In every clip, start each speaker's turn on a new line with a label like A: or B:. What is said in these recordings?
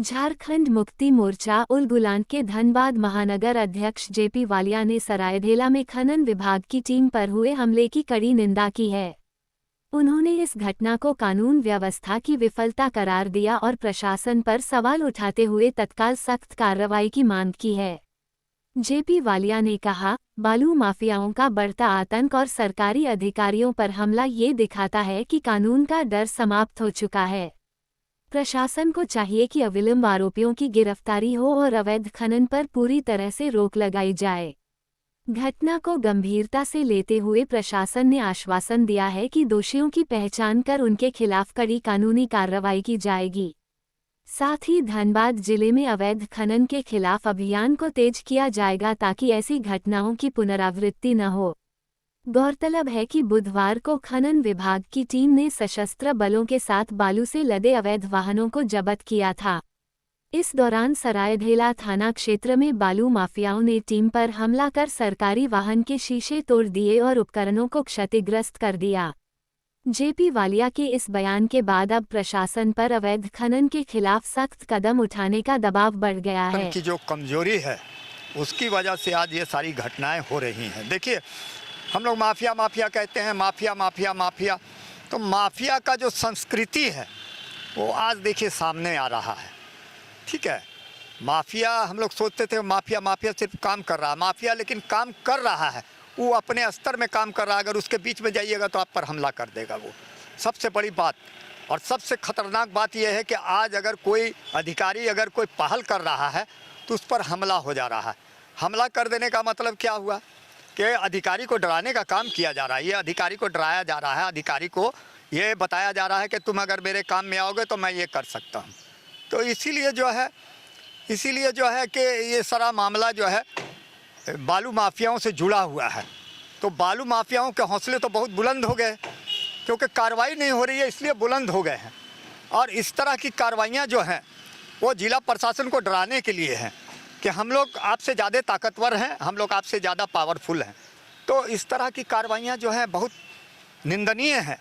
A: झारखंड मुक्ति मोर्चा उलगुलान के धनबाद महानगर अध्यक्ष जेपी वालिया ने सरायढेला में खनन विभाग की टीम पर हुए हमले की कड़ी निंदा की है। उन्होंने इस घटना को कानून व्यवस्था की विफलता करार दिया और प्रशासन पर सवाल उठाते हुए तत्काल सख्त कार्रवाई की मांग की है। जेपी वालिया ने कहा, बालू माफियाओं का बढ़ता आतंक और सरकारी अधिकारियों पर हमला ये दिखाता है कि कानून का डर समाप्त हो चुका है। प्रशासन को चाहिए कि अविलंब आरोपियों की गिरफ्तारी हो और अवैध खनन पर पूरी तरह से रोक लगाई जाए। घटना को गंभीरता से लेते हुए प्रशासन ने आश्वासन दिया है कि दोषियों की पहचान कर उनके खिलाफ कड़ी कानूनी कार्रवाई की जाएगी। साथ ही धनबाद जिले में अवैध खनन के खिलाफ अभियान को तेज किया जाएगा ताकि ऐसी घटनाओं की पुनरावृत्ति न हो। गौरतलब है कि बुधवार को खनन विभाग की टीम ने सशस्त्र बलों के साथ बालू से लदे अवैध वाहनों को जब्त किया था। इस दौरान सरायढेला थाना क्षेत्र में बालू माफियाओं ने टीम पर हमला कर सरकारी वाहन के शीशे तोड़ दिए और उपकरणों को क्षतिग्रस्त कर दिया। जेपी वालिया के इस बयान के बाद अब प्रशासन पर अवैध खनन के खिलाफ सख्त कदम उठाने का दबाव बढ़ गया है।
B: की जो कमजोरी है उसकी वजह से आज ये सारी घटनाएं हो रही हैं। देखिए, हम लोग माफिया माफिया कहते हैं, माफिया माफिया माफिया, तो माफिया का जो संस्कृति है वो आज देखिए सामने आ रहा है। ठीक है, माफिया हम लोग सोचते थे माफिया माफिया सिर्फ काम कर रहा है, माफिया लेकिन काम कर रहा है, वो अपने स्तर में काम कर रहा है। अगर उसके बीच में जाइएगा तो आप पर हमला कर देगा। वो सबसे बड़ी बात और सबसे खतरनाक बात यह है कि आज अगर कोई अधिकारी अगर कोई पहल कर रहा है तो उस पर हमला हो जा रहा है। हमला कर देने का मतलब क्या हुआ कि अधिकारी को डराने का काम किया जा रहा है। ये अधिकारी को डराया जा रहा है, अधिकारी को ये बताया जा रहा है कि तुम अगर मेरे काम में आओगे तो मैं ये कर सकता हूँ। तो इसीलिए जो है कि ये सारा मामला जो है बालू माफियाओं से जुड़ा हुआ है। तो बालू माफियाओं के हौसले तो बहुत बुलंद हो गए क्योंकि कार्रवाई नहीं हो रही है, इसलिए बुलंद हो गए हैं। और इस तरह की कार्रवाइयाँ जो हैं वो जिला प्रशासन को डराने के लिए हैं कि हम लोग आपसे ज़्यादा ताकतवर हैं, हम लोग आपसे ज़्यादा पावरफुल हैं। तो इस तरह की कार्रवाइयाँ जो हैं बहुत निंदनीय हैं।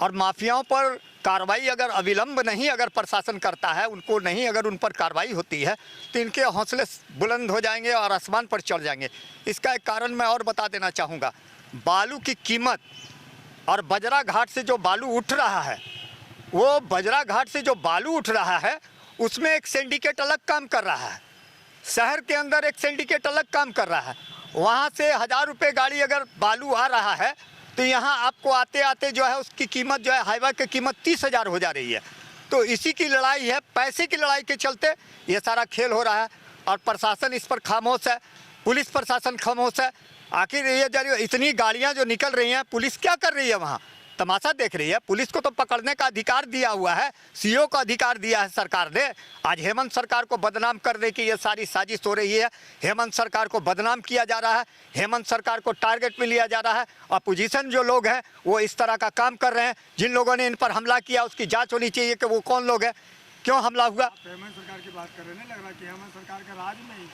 B: और माफियाओं पर कार्रवाई अगर अविलंब नहीं अगर प्रशासन करता है, उनको नहीं अगर उन पर कार्रवाई होती है तो इनके हौसले बुलंद हो जाएंगे और आसमान पर चढ़ जाएंगे। इसका एक कारण मैं और बता देना चाहूँगा। बालू की कीमत और बजरा घाट से जो बालू उठ रहा है, वो बजरा घाट से जो बालू उठ रहा है उसमें एक सिंडिकेट अलग काम कर रहा है। शहर के अंदर एक सिंडिकेट अलग काम कर रहा है। वहाँ से 1000 रुपये गाड़ी अगर बालू आ रहा है तो यहाँ आपको आते आते जो है उसकी कीमत जो है हाईवे की कीमत 30,000 हो जा रही है। तो इसी की लड़ाई है, पैसे की लड़ाई के चलते ये सारा खेल हो रहा है और प्रशासन इस पर खामोश है, पुलिस प्रशासन खामोश है। आखिर ये जो इतनी गाड़ियाँ जो निकल रही हैं, पुलिस क्या कर रही है? वहाँ तमाशा देख रही है। पुलिस को तो पकड़ने का अधिकार दिया हुआ है, सीओ का अधिकार दिया है सरकार ने। आज हेमंत सरकार को बदनाम करने की ये सारी साजिश हो रही है। हेमंत सरकार को बदनाम किया जा रहा है, हेमंत सरकार को टारगेट में लिया जा रहा है। अपोजिशन जो लोग हैं वो इस तरह का काम कर रहे हैं। जिन लोगों ने इन पर हमला किया उसकी जाँच होनी चाहिए कि वो कौन लोग हैं, क्यों हमला हुआ।
C: हेमंत सरकार की बात कर रहे हैं, लग रहा है कि हेमंत सरकार का राज नहीं,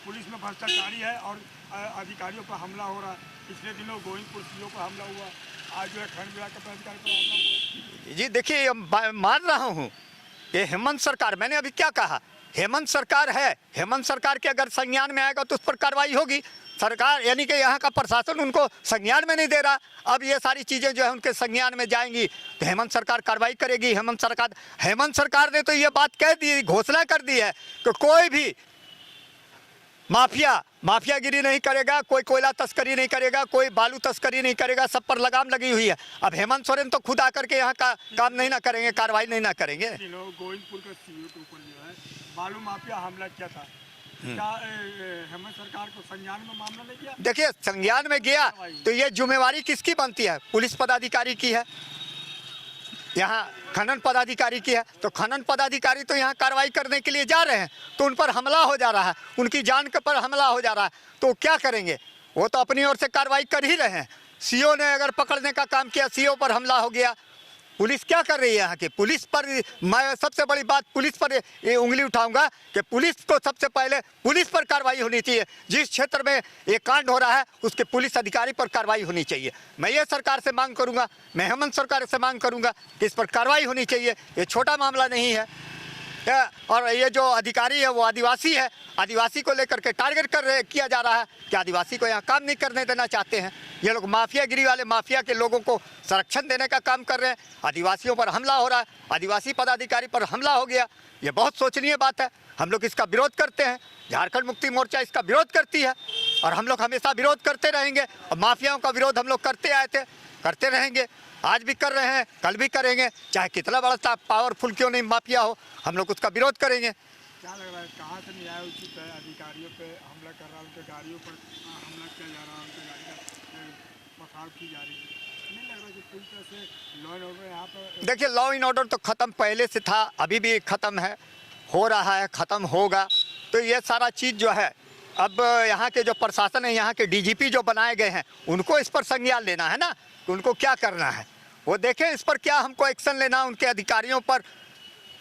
C: पुलिस में भ्रष्टाचारी है और अधिकारियों पर हमला हो रहा है। पिछले दिनों गोविंदपुर सीओ पर हमला हुआ, आज जो है खंड विभाग के पदाधिकारी पर हमला हुआ।
B: जी देखिए, मान रहा हूँ ये हेमंत सरकार, मैंने अभी क्या कहा, हेमंत सरकार है। हेमंत सरकार के अगर संज्ञान में आएगा तो उस पर कार्रवाई होगी। सरकार यानी कि यहाँ का प्रशासन उनको संज्ञान में नहीं दे रहा। अब ये सारी चीज़ें जो है उनके संज्ञान में जाएंगी तो हेमंत सरकार कार्रवाई करेगी। हेमंत सरकार ने तो ये बात कह दी, घोषणा कर दी है कि कोई भी माफियागिरी नहीं करेगा, कोई कोयला तस्करी नहीं करेगा, कोई बालू तस्करी नहीं करेगा, सब पर लगाम लगी हुई है। अब हेमंत सोरेन तो खुद आकर के यहाँ का काम नहीं ना करेंगे, कार्रवाई नहीं ना करेंगे।
C: गोविंदपुर का सीओ के ऊपर जो है बालू माफिया हमला किया था, क्या हेमंत सरकार को संज्ञान में मामला नहीं किया?
B: देखिए, संज्ञान में गया तो ये जिम्मेवारी किसकी बनती है? पुलिस पदाधिकारी की है, यहाँ खनन पदाधिकारी की है। तो खनन पदाधिकारी तो यहाँ कार्रवाई करने के लिए जा रहे हैं तो उन पर हमला हो जा रहा है, उनकी जान के पर हमला हो जा रहा है। तो क्या करेंगे? वो तो अपनी ओर से कार्रवाई कर ही रहे हैं। सीओ ने अगर पकड़ने का काम किया, सीओ पर हमला हो गया। पुलिस क्या कर रही है यहाँ की? पुलिस पर मैं सबसे बड़ी बात पुलिस पर ये उंगली उठाऊंगा कि पुलिस को सबसे पहले पुलिस पर कार्रवाई होनी चाहिए। जिस क्षेत्र में ये कांड हो रहा है उसके पुलिस अधिकारी पर कार्रवाई होनी चाहिए। मैं ये सरकार से मांग करूंगा, मैं हेमंत सरकार से मांग करूंगा कि इस पर कार्रवाई होनी चाहिए। ये छोटा मामला नहीं है। और ये जो अधिकारी है वो आदिवासी है, आदिवासी को लेकर के टारगेट किया जा रहा है कि आदिवासी को यहाँ काम नहीं करने देना चाहते हैं। ये लोग माफियागिरी वाले, माफिया के लोगों को संरक्षण देने का काम कर रहे हैं। आदिवासियों पर हमला हो रहा है, आदिवासी पदाधिकारी पर हमला हो गया। ये बहुत सोचनीय बात है। हम लोग इसका विरोध करते हैं, झारखंड मुक्ति मोर्चा इसका विरोध करती है और हम लोग हमेशा विरोध करते रहेंगे। और माफियाओं का विरोध हम लोग करते आए थे, करते रहेंगे, आज भी कर रहे हैं, कल भी करेंगे। चाहे कितना बड़ा पावरफुल क्यों नहीं माफिया हो, हम लोग उसका विरोध करेंगे।
C: क्या लग रहा है कहाँ से न्याय उचित है? अधिकारियों पे हमला कर रहा है, उनके गाड़ियों पर हमला किया जा रहा है, उनकी गाड़ी का पथराव की जा रही है। नहीं लग रहा कि पूरी तरह से लॉ एंड ऑर्डर यहाँ पर?
B: देखिए, लॉ एंड ऑर्डर तो ख़त्म पहले से था, अभी भी ख़त्म है, हो रहा है, ख़त्म होगा। तो ये सारा चीज़ जो है, अब यहाँ के जो प्रशासन है, यहाँ के डीजीपी जो बनाए गए हैं, उनको इस पर संज्ञान लेना है ना, उनको क्या करना है वो देखें। इस पर क्या हमको एक्शन लेना, उनके अधिकारियों पर,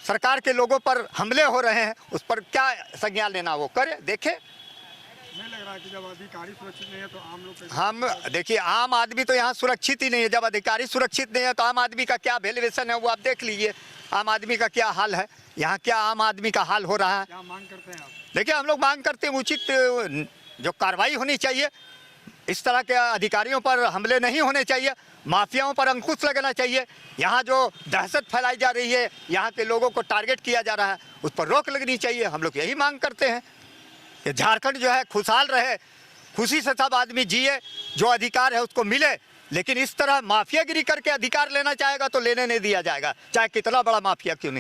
B: सरकार के लोगों पर हमले हो रहे हैं, उस पर क्या संज्ञान लेना वो करे, देखें।
C: नहीं लग रहा कि जब अधिकारी सुरक्षित नहीं है तो आम लोग
B: हम देखिए, आम आदमी तो यहाँ सुरक्षित ही नहीं है। जब अधिकारी सुरक्षित नहीं है तो आम आदमी का क्या वैल्यूएशन है वो आप देख लीजिए। आम आदमी का क्या हाल है यहाँ, क्या आम आदमी का हाल हो रहा है।
C: क्या मांग करते हैं आप?
B: देखिए, हम लोग मांग करते हैं उचित जो कार्रवाई होनी चाहिए, इस तरह के अधिकारियों पर हमले नहीं होने चाहिए, माफियाओं पर अंकुश लगना चाहिए। यहाँ जो दहशत फैलाई जा रही है, यहाँ के लोगों को टारगेट किया जा रहा है, उस पर रोक लगनी चाहिए। हम लोग यही मांग करते हैं कि झारखंड जो है खुशहाल रहे, खुशी से सब आदमी जिए, जो अधिकार है उसको मिले। लेकिन इस तरह माफियागिरी करके अधिकार लेना चाहेगा तो लेने नहीं दिया जाएगा, चाहे कितना बड़ा माफिया क्यों नहीं।